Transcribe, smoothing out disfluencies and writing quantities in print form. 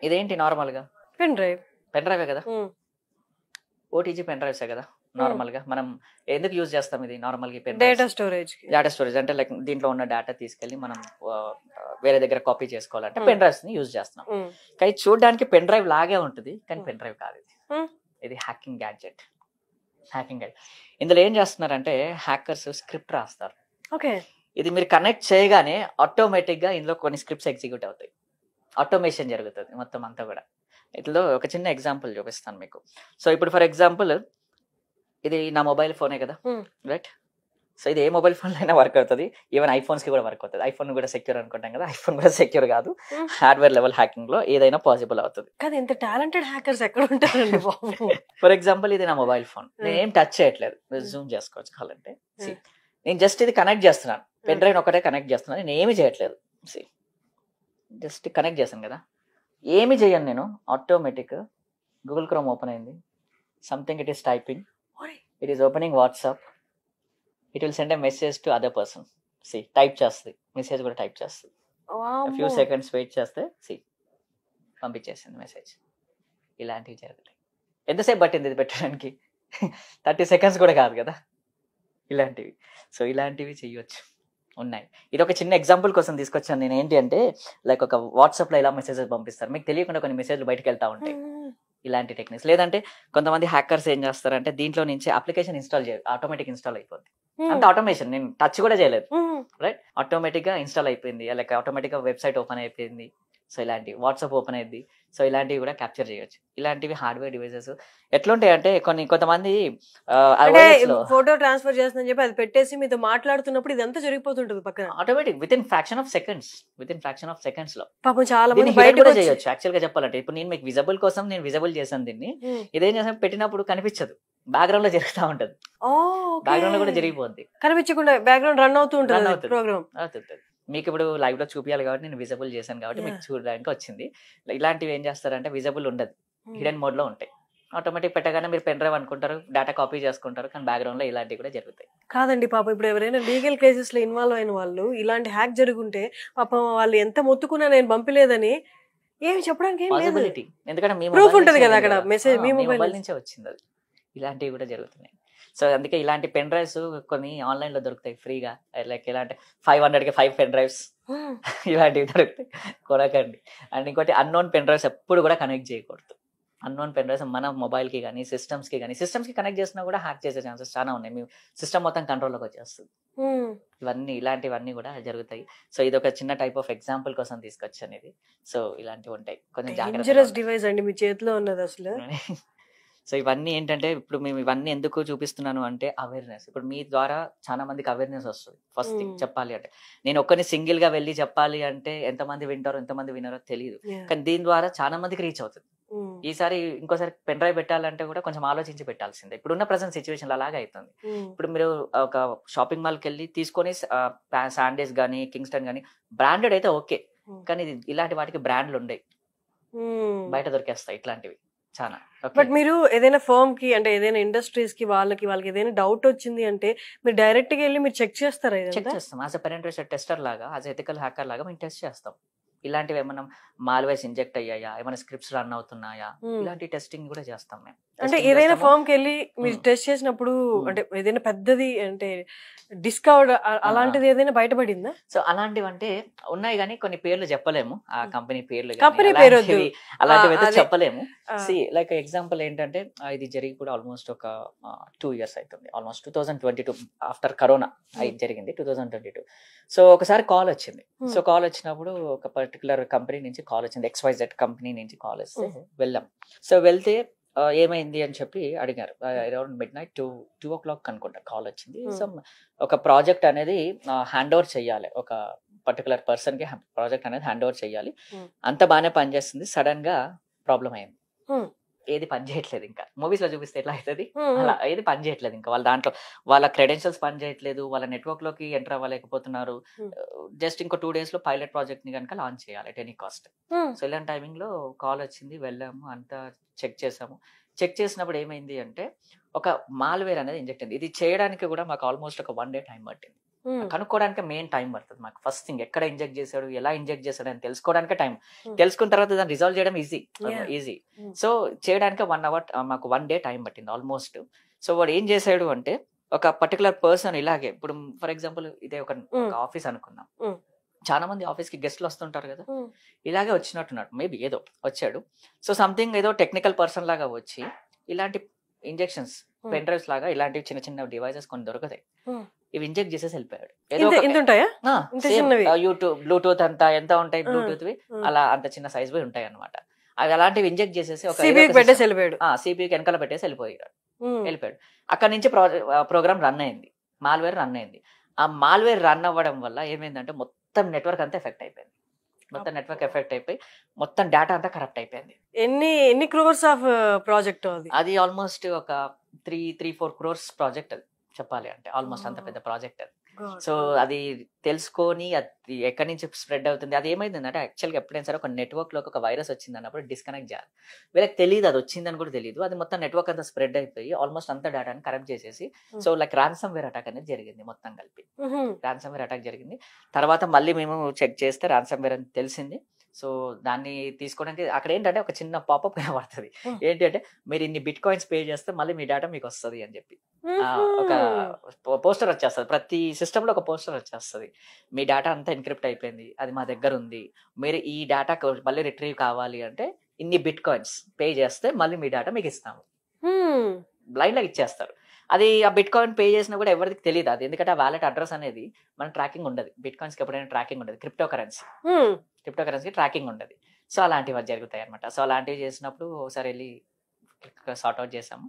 ఇదేంటి నార్మల్గా pen drive. Pen డ్రైవే కదా, ఓటీజీ పెన్ డ్రైవ్సే కదా నార్మల్గా. మనం ఎందుకు యూజ్ చేస్తాం ఇది నార్మల్గా pen data storage. Data storage అంటే లైక్ దీంట్లో ఉన్న డేటా తీసుకెళ్ళి మనం వేరే దగ్గర కాపీ చేసుకోవాలంటే పెన్ డ్రైవ్స్ ని యూజ్ చేస్తున్నాం. కానీ చూడడానికి పెన్ డ్రైవ్ లాగే ఉంటుంది, కానీ పెన్ డ్రైవ్ కాదు ఇది. ఇది హ్యాకింగ్ గ్యాడ్జెట్. ఇందులో ఏం చేస్తున్నారంటే హ్యాకర్స్ స్క్రిప్ట్ రాస్తారు. ఓకే. ఇది మీరు కనెక్ట్ చేయగానే ఆటోమేటిక్ గా ఇందులో కొన్ని స్క్రిప్ట్స్ ఎగ్జిక్యూట్ అవుతాయి, ఆటోమేషన్ జరుగుతుంది మొత్తం అంతా కూడా. ఇట్లా ఒక చిన్న ఎగ్జాంపుల్ చూపిస్తాను మీకు. సో ఇప్పుడు ఫర్ ఎగ్జాంపుల్ ఇది నా మొబైల్ ఫోనే కదా, రైట్? సో ఇది ఏ మొబైల్ ఫోన్ అయినా వర్క్ అవుతుంది, ఈవెన్ ఐఫోన్స్ కి కూడా వర్క్ అవుతుంది. ఐఫోన్ కూడా సెక్యూర్ అనుకుంటాం కదా, ఐఫోన్ కూడా సెక్యూర్ కాదు. హార్డ్వేర్ లెవెల్ హ్యాకింగ్ లో ఏదైనా పాసిబుల్ అవుతుంది. కానీ ఇంత టాలెంటెడ్ హ్యాకర్స్ ఎక్కడ ఉంటారండి బాబు? ఫర్ ఎగ్జాంపుల్ ఇది నా మొబైల్ ఫోన్, నేను ఏం టచ్ చేయట్లేదు, జూమ్ చేసుకోవచ్చు కావాలంటే. నేను జస్ట్ ఇది కనెక్ట్ చేస్తున్నాను, పెన్ డ్రైవ్ ఒకటే కనెక్ట్ చేస్తున్నాను, నేను ఏమి చేయట్లేదు. జస్ట్ కనెక్ట్ చేశాను కదా, ఏమి చేయను నేను. ఆటోమేటిక్ గూగుల్ క్రోమ్ ఓపెన్ అయింది, something it is typing, it is opening WhatsApp, it will send a message to other person. Type చేస్తుంది, మెసేజ్ కూడా టైప్ చేస్తుంది. ఫ్యూ సెకండ్స్ వెయిట్ చేస్తే పంపించేసింది మెసేజ్. ఇలాంటివి జరుగుతాయి. ఎంతసేపు పట్టింది ఇది పెట్టడానికి? 30 seconds కూడా కాదు కదా ఇలాంటివి. సో ఇలాంటివి చెయ్యొచ్చు, ఉన్నాయి. ఇది ఒక చిన్న ఎగ్జాంపుల్ కోసం తీసుకొచ్చాను నేను. ఏంటి అంటే లైక్ ఒక వాట్సాప్ లో ఇలా మెసేజెస్ పంపిస్తారు, మీకు తెలియకుండా కొన్ని మెసేజ్లు బయటకు వెళ్తా ఉంటాయి. ఇలాంటి టెక్నిక్స్. లేదంటే కొంతమంది హ్యాకర్స్ ఏం చేస్తారంటే దీంట్లో నుంచి అప్లికేషన్ ఇన్స్టాల్ చేయాలి, ఆటోమేటిక్ ఇన్స్టాల్ అయిపోద్ది. అంత ఆటోమేషన్, నేను టచ్ కూడా చేయలేదు, రైట్? ఆటోమేటిక్ గా ఇన్స్టాల్ అయిపోయింది, లైక్ ఆటోమేటిక్ గా వెబ్సైట్ ఓపెన్ అయిపోయింది. సో ఇలాంటివి వాట్సాప్ ఓపెన్ అయ్యింది. సో ఇలాంటివి కూడా క్యాప్చర్ చేయొచ్చు. ఇలాంటివి హార్డ్వేర్ డివైసెస్ ఎట్లుంటాయి అంటే కొంతమంది ఫోటో ట్రాన్స్ఫర్ చేస్తుందని చెప్పి అది పెట్టేసి మీతో మాట్లాడుతున్నప్పుడు ఇదంతా జరిగిపోతుంటది పక్కన automatic with in fraction of seconds లో. పాపం చాలా మంది బయట కూడా చేయొచ్చు యాక్చువల్ గా చెప్పాలంటే. ఇప్పుడు నేను మీకు విజబుల్ కోసం నేను విజబుల్ చేశాను దీన్ని. ఇదేం చేసాను, పెట్టినప్పుడు కనిపించదు, బ్యాక్గ్రౌండ్ లో జరుగుతూ ఉంటది, బ్యాక్గ్రౌండ్ లో కూడా జరిగిపోద్ది, కనిపించకుండా బ్యాక్గ్రౌండ్ రన్ అవుతూ ఉంటుంది ప్రోగ్రామ్. మీకు ఇప్పుడు లైవ్ లో చూపించాలి కాబట్టి నేను విజబుల్ చేశాను కాబట్టి మీకు చూడడానికి వచ్చింది. ఇలాంటివి ఏం చేస్తారంటే విజబుల్ ఉండదు, హిడెన్ మోడ్ లో ఉంటాయి. ఆటోమేటిక్ పెట్టగానే మీరు పెన్ డ్రైవ్ అనుకుంటారు, డేటా కాపీ చేసుకుంటారు, కానీ బ్యాక్గ్రౌండ్ లో ఇలాంటివి కూడా జరుగుతాయి. కాదండి పాపం, ఇప్పుడు ఎవరైనా లీగల్ కేసెస్ లో ఇన్వాల్వ్ అయిన వాళ్ళు ఇలాంటి హ్యాక్ జరుగుంటే పాపం వాళ్ళు ఎంత మొత్తుకున్నా నేను పంపలేదని ఏమి చెప్పడానికి ఏం లేదు. ఎందుకంటే మీ ప్రూఫ్ ఉంటది కదా అక్కడ, మెసేజ్ మీ మొబైల్ నుంచే వచ్చింది అది. ఇలాంటివి కూడా జరుగుతున్నాయి. సో అందుకే ఇలాంటి పెన్ డ్రైవ్స్ కొన్ని ఆన్లైన్ లో దొరుకుతాయి ఫ్రీగా, లైక్ ఎలా అంటే 500కి 5 పెన్ డ్రైవ్స్ ఇలాంటివి దొరుకుతాయి, కొనకండి. అండ్ ఇంకోటి అన్నోన్ పెన్ డ్రైవ్స్ ఎప్పుడు కూడా కనెక్ట్ చేయకూడదు. అన్నోన్ పెన్ డ్రైవ్స్ మన మొబైల్ కి కానీ సిస్టమ్స్ కి కనెక్ట్ చేసినా కూడా హ్యాక్ చేసే ఛాన్సెస్ చాలా ఉన్నాయి. మీ సిస్టమ్ మొత్తం కంట్రోల్లోకి వచ్చేస్తుంది. ఇలాంటివన్నీ కూడా జరుగుతాయి. సో ఇది ఒక చిన్న టైప్ ఆఫ్ ఎగ్జాంపుల్ కోసం తీసుకొచ్చాను ఇది. సో ఇలాంటివి ఉంటాయి, కొంచెం జాగ్రత్త. డివైస్ అండి మీ చేతిలో ఉన్నది అసలు. సో ఇవన్నీ ఏంటంటే ఇప్పుడు మేము ఇవన్నీ ఎందుకు చూపిస్తున్నాను అంటే అవేర్నెస్. ఇప్పుడు మీ ద్వారా చాలా మందికి అవేర్నెస్ వస్తుంది. ఫస్ట్ థింగ్ చెప్పాలి అంటే, నేను ఒక్కరిని సింగిల్ గా వెళ్ళి చెప్పాలి అంటే ఎంతమంది వింటారో ఎంతమంది వినారో తెలియదు, కానీ దీని ద్వారా చాలా మందికి రీచ్ అవుతుంది. ఈసారి ఇంకోసారి పెన్ డ్రైవ్ పెట్టాలంటే కూడా కొంచెం ఆలోచించి పెట్టాల్సిందే. ఇప్పుడున్న ప్రెసెంట్ సిచ్యువేషన్ అలాగే అవుతుంది. ఇప్పుడు మీరు ఒక షాపింగ్ మాల్కి వెళ్ళి తీసుకొని శాండీస్ కానీ కింగ్స్టన్ కానీ బ్రాండెడ్ అయితే ఓకే, కానీ ఇలాంటి వాటికి బ్రాండ్లు ఉండేవి, బయట దొరికేస్తాయి ఇట్లాంటివి చాలా. బట్ మీరు ఏదైనా ఫర్మ్ కి అంటే ఏదైనా ఇండస్ట్రీస్ కి వాళ్ళకి ఏదైనా డౌట్ వచ్చింది అంటే మీరు డైరెక్ట్ గా వెళ్ళి మీరు చెక్ చేస్తారా? చెక్ చేస్తాం, యాజ్ ఎ పెనెట్రేషన్ టెస్టర్ లాగా, యాజ్ ఎథికల్ హ్యాకర్ లాగా మేము టెస్ట్ చేస్తాం. ఇలాంటివి ఏమన్నా మాల్వేర్స్ ఇంజెక్ట్ అయ్యాయా, ఏమైనా స్క్రిప్ట్స్ రన్ అవుతున్నాయా, ఇలాంటి టెస్టింగ్ కూడా చేస్తాం మేము. అంటే ఏదైనా ఫామ్ కి వెళ్ళి మీరు టెస్ట్ చేసినప్పుడు అంటే ఏదైనా పెద్దది అంటే డిస్కవర్డ్ అలాంటిది ఏదైనా బయటపడిందా? సో అలాంటివి అంటే ఉన్నాయి, కానీ కొన్ని పేర్లు చెప్పలేము, ఆ కంపెనీ పేర్లు అలాంటివి అయితే చెప్పలేము. లైక్ ఎగ్జాంపుల్ ఏంటంటే ఇది జరిగి కూడా ఆల్మోస్ట్ ఒక 2 years అవుతుంది, ఆల్మోస్ట్ 2022 ఆఫ్టర్ కరోనా జరిగింది 2022. సో ఒకసారి కాల్ వచ్చింది. సో కాల్ వచ్చినప్పుడు ఒక పర్టికులర్ కంపెనీ నుంచి కాల్ వచ్చింది, XYZ కంపెనీ నుంచి కాల్ వస్తే వెళ్ళాం. సో వెళ్తే ఏమైంది అని చెప్పి అడిగారు. అరౌండ్ midnight 2 o'clock అనుకుంటా కాల్ వచ్చింది. సో ఒక ప్రాజెక్ట్ అనేది హ్యాండ్ ఓవర్ చెయ్యాలి, ఒక పర్టికులర్ పర్సన్ కి ప్రాజెక్ట్ అనేది హ్యాండ్ ఓవర్ చెయ్యాలి. అంత బాగానే పనిచేస్తుంది, సడన్ గా ప్రాబ్లం అయింది, ఏది పని చేయట్లేదు. ఇంకా మూవీస్ లో చూపిస్తే ఎట్లా అవుతుంది అలా ఏది పని చేయట్లేదు. ఇంకా వాళ్ళ దాంట్లో వాళ్ళ క్రెడెన్షియల్స్ పని చేయట్లేదు, వాళ్ళ నెట్వర్క్ లోకి ఎంటర్ అవ్వలేకపోతున్నారు. జస్ట్ ఇంకో 2 days లో పైలట్ ప్రాజెక్ట్ ని కనుక లాంచ్ చేయాలి ఎట్ ఎనీ కాస్ట్. సో ఇలాంటి టైమింగ్ లో కాల్ వచ్చింది, వెళ్ళాము, అంతా చెక్ చేసాము. చెక్ చేసినప్పుడు ఏమైంది అంటే ఒక మాల్వేర్ అనేది ఇంజెక్ట్ అయింది. ఇది చేయడానికి కూడా మాకు ఆల్మోస్ట్ ఒక 1 day టైం పట్టింది. కనుక్కోవడానికి మెయిన్ టైం పడుతుంది మాకు. ఫస్ట్ థింగ్ ఎక్కడ ఇంజెక్ట్ చేశాడు, ఎలా ఇంజెక్ట్ చేశాడు అని తెలుసుకోవడానికి టైం. తెలుసుకున్న తర్వాత దాన్ని రిజాల్వ్ చేయడం ఈజీ. సో చేయడానికి 1 hour మాకు 1 day టైం పట్టింది ఆల్మోస్ట్. సో వాడు ఏం చేశాడు అంటే ఒక పర్టికులర్ పర్సన్ ఇలాగే, ఇప్పుడు ఫర్ ఎగ్జాంపుల్ ఇదే ఒక ఆఫీస్ అనుకుందాం, చాలా మంది ఆఫీస్ కి గెస్ట్లు వస్తుంటారు కదా, ఇలాగే వచ్చినట్టున్నాడు మేబీ, ఏదో వచ్చాడు. సో సంథింగ్ ఏదో టెక్నికల్ పర్సన్ లాగా వచ్చి ఇలాంటి ఇంజెక్షన్స్, పెన్ డ్రైవ్స్ లాగా ఇలాంటి చిన్న చిన్న డివైసెస్ కొన్ని దొరుకుతాయి, ఇవి ఇంజెక్ట్ చేసేసి వెళ్ళిపోయాడు. యూట్యూబ్ బ్లూటూత్ అంతా ఎంత ఉంటాయి బ్లూటూత్ అలా అంత చిన్న సైజ్ పోయి ఉంటాయి అనమాట. అవి అలాంటివి ఇంజెక్ట్ చేసేసి ఒక సిపికి వెనకాల పెట్టేసి వెళ్ళిపోయాడు. అక్కడ నుంచి ప్రోగ్రామ్ రన్ అయింది, మాల్వేర్ రన్ అయింది. ఆ మాల్వేర్ రన్ అవ్వడం వల్ల ఏమైందంటే మొత్తం నెట్వర్క్ అంతా ఎఫెక్ట్ అయిపోయింది. మొత్తం నెట్వర్క్ ఎఫెక్ట్ అయిపోయి మొత్తం డేటా అంతా కరప్ట్ అయిపోయింది. ఎన్ని క్రోర్స్ ఆఫ్ ప్రాజెక్ట్ అది ఆల్మోస్ట్ ఒక 3-4 crores ప్రాజెక్ట్ అది చెప్పాలి అంటే, ఆల్మోస్ట్ అంత పెద్ద ప్రాజెక్ట్ అది. సో అది తెలుసుకొని అది ఎక్కడి నుంచి స్ప్రెడ్ అవుతుంది, అది ఏమైందంటే యాక్చువల్గా ఎప్పుడైనా సరే ఒక నెట్వర్క్ లోకి ఒక వైరస్ వచ్చింది అన్నప్పుడు డిస్కనెక్ట్ చేయాలి. వీళ్ళకి తెలియదు అది వచ్చిందని కూడా తెలియదు. అది మొత్తం నెట్వర్క్ అంతా స్ప్రెడ్ అయిపోయి ఆల్మోస్ట్ అంత డేటాని కరప్ట్ చేసేసి, so like ransomware attack అనేది జరిగింది. మొత్తం కలిపి రాన్సమ్ వేర్ అటాక్ జరిగింది. తర్వాత మళ్ళీ మేము చెక్ చేస్తే రాన్సమ్ వేర్ అని తెలిసింది. సో దాన్ని తీసుకోవడానికి అక్కడ ఏంటంటే ఒక చిన్న పాపప్ కనబడుతుంది, ఏంటి అంటే మీరు ఇన్ని బిట్ కాయిన్స్ పే చేస్తే మళ్ళీ మీ డేటా మీకు వస్తుంది అని చెప్పి ఒక పోస్టర్ వచ్చేస్తుంది. ప్రతి సిస్టమ్ లో ఒక పోస్టర్ వచ్చేస్తుంది, మీ డేటా అంతా ఎన్క్రిప్ట్ అయిపోయింది, అది మా దగ్గర ఉంది, మీరు ఈ డేటా మళ్ళీ రిట్రీవ్ కావాలి అంటే ఇన్ని బిట్ కాయిన్స్ పే చేస్తే మళ్ళీ మీ డేటా మీకు ఇస్తాము. బ్లైండ్ గా ఇచ్చేస్తారు. అది ఆ బిట్ కాయిన్ పే చేసినా కూడా ఎవరికి తెలియదు అది, ఎందుకంటే ఆ వాలెట్ అడ్రస్ అనేది మన ట్రాకింగ్ ఉండదు. బిట్ కాయిన్స్ కి ఎప్పుడైనా ట్రాకింగ్ ఉండదు, క్రిప్టో కరెన్సీ ట్రాకింగ్ ఉండదు. సో అలాంటివి జరుగుతాయి అనమాట. సో అలాంటివి చేసినప్పుడు ఒకసారి వెళ్ళి సార్ట్ అవుట్ చేసాము.